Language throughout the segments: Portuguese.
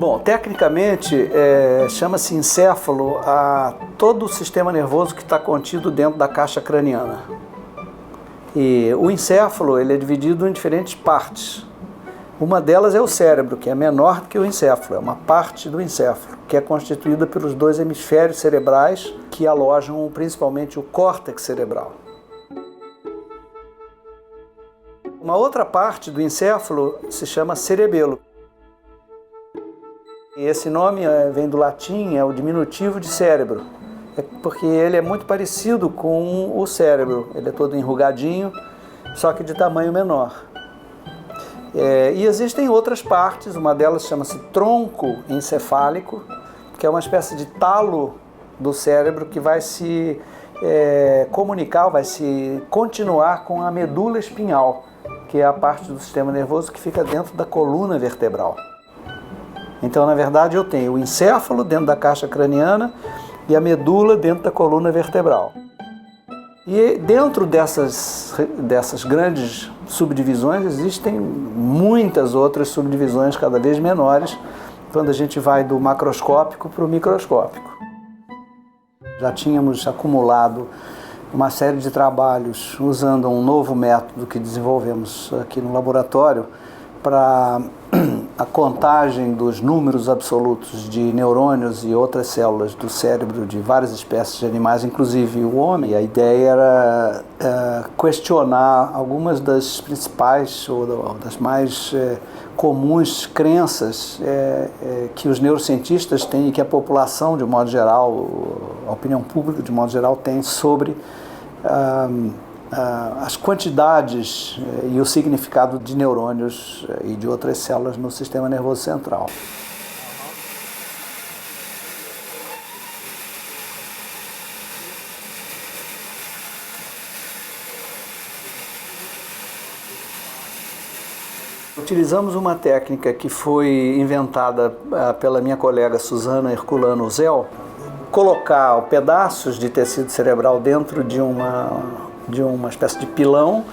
Bom, tecnicamente, chama-se encéfalo a todo o sistema nervoso que está contido dentro da caixa craniana. E o encéfalo ele é dividido em diferentes partes. Uma delas é o cérebro, que é menor do que o encéfalo, é uma parte do encéfalo, que é constituída pelos dois hemisférios cerebrais que alojam principalmente o córtex cerebral. Uma outra parte do encéfalo se chama cerebelo. E esse nome vem do latim, é o diminutivo de cérebro, porque ele é muito parecido com o cérebro, ele é todo enrugadinho, só que de tamanho menor. E existem outras partes, uma delas chama-se tronco encefálico, que é uma espécie de talo do cérebro que vai se comunicar, vai se continuar com a medula espinhal, que é a parte do sistema nervoso que fica dentro da coluna vertebral. Então, na verdade, eu tenho o encéfalo dentro da caixa craniana e a medula dentro da coluna vertebral. E dentro dessas grandes subdivisões existem muitas outras subdivisões cada vez menores quando a gente vai do macroscópico para o microscópico. Já tínhamos acumulado uma série de trabalhos usando um novo método que desenvolvemos aqui no laboratório para a contagem dos números absolutos de neurônios e outras células do cérebro de várias espécies de animais, inclusive o homem. E a ideia era questionar algumas das principais ou das mais comuns crenças que os neurocientistas têm e que a população, de um modo geral, a opinião pública, de um modo geral, tem sobre as quantidades e o significado de neurônios e de outras células no sistema nervoso central. Utilizamos uma técnica que foi inventada pela minha colega Susana Herculano Zell, colocar pedaços de tecido cerebral dentro de uma espécie de pilão.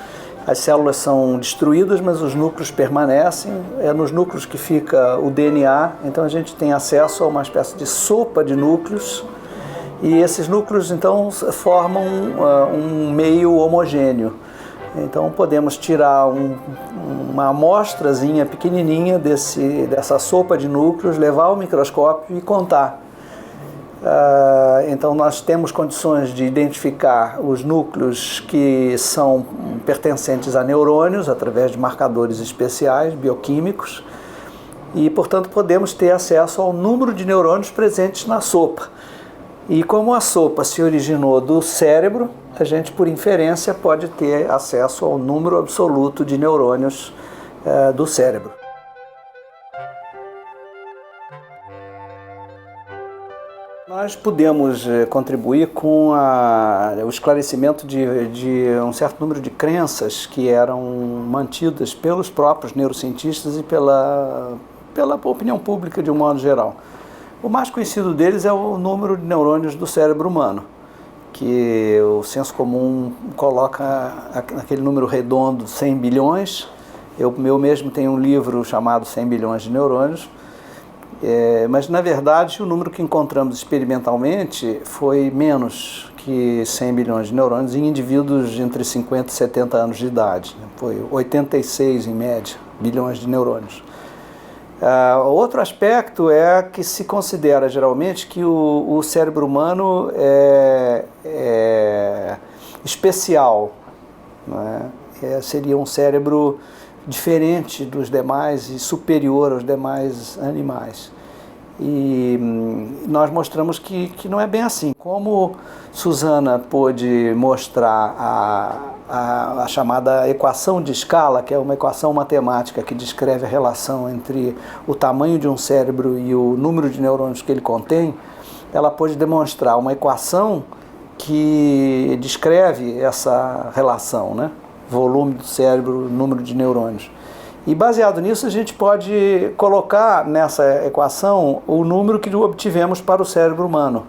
As células são destruídas, mas os núcleos permanecem. É nos núcleos que fica o DNA, então a gente tem acesso a uma espécie de sopa de núcleos, e esses núcleos então formam um meio homogêneo. Então podemos tirar uma amostrazinha pequenininha dessa sopa de núcleos, levar ao microscópio e contar. Então nós temos condições de identificar os núcleos que são pertencentes a neurônios através de marcadores especiais, bioquímicos, e portanto podemos ter acesso ao número de neurônios presentes na sopa. E como a sopa se originou do cérebro, a gente por inferência pode ter acesso ao número absoluto de neurônios do cérebro. Nós podemos contribuir com o esclarecimento de um certo número de crenças que eram mantidas pelos próprios neurocientistas e pela opinião pública de um modo geral. O mais conhecido deles é o número de neurônios do cérebro humano, que o senso comum coloca aquele número redondo, 100 bilhões. Eu mesmo tenho um livro chamado 100 bilhões de neurônios. Mas, na verdade, o número que encontramos experimentalmente foi menos que 100 bilhões de neurônios em indivíduos entre 50 e 70 anos de idade. Foi 86, em média, bilhões de neurônios. Outro aspecto é que se considera, geralmente, que o cérebro humano é especial, né? Seria um cérebro diferente dos demais e superior aos demais animais. E nós mostramos que não é bem assim. Como Susana pôde mostrar a chamada equação de escala, que é uma equação matemática que descreve a relação entre o tamanho de um cérebro e o número de neurônios que ele contém, ela pôde demonstrar uma equação que descreve essa relação, né? Volume do cérebro, número de neurônios. E baseado nisso a gente pode colocar nessa equação o número que obtivemos para o cérebro humano.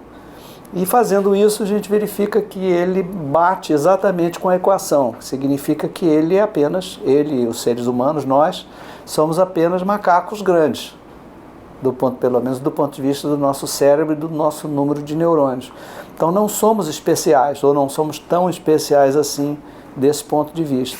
E fazendo isso a gente verifica que ele bate exatamente com a equação, que significa que ele e os seres humanos, nós, somos apenas macacos grandes. pelo menos do ponto de vista do nosso cérebro e do nosso número de neurônios. Então não somos especiais, ou não somos tão especiais assim desse ponto de vista.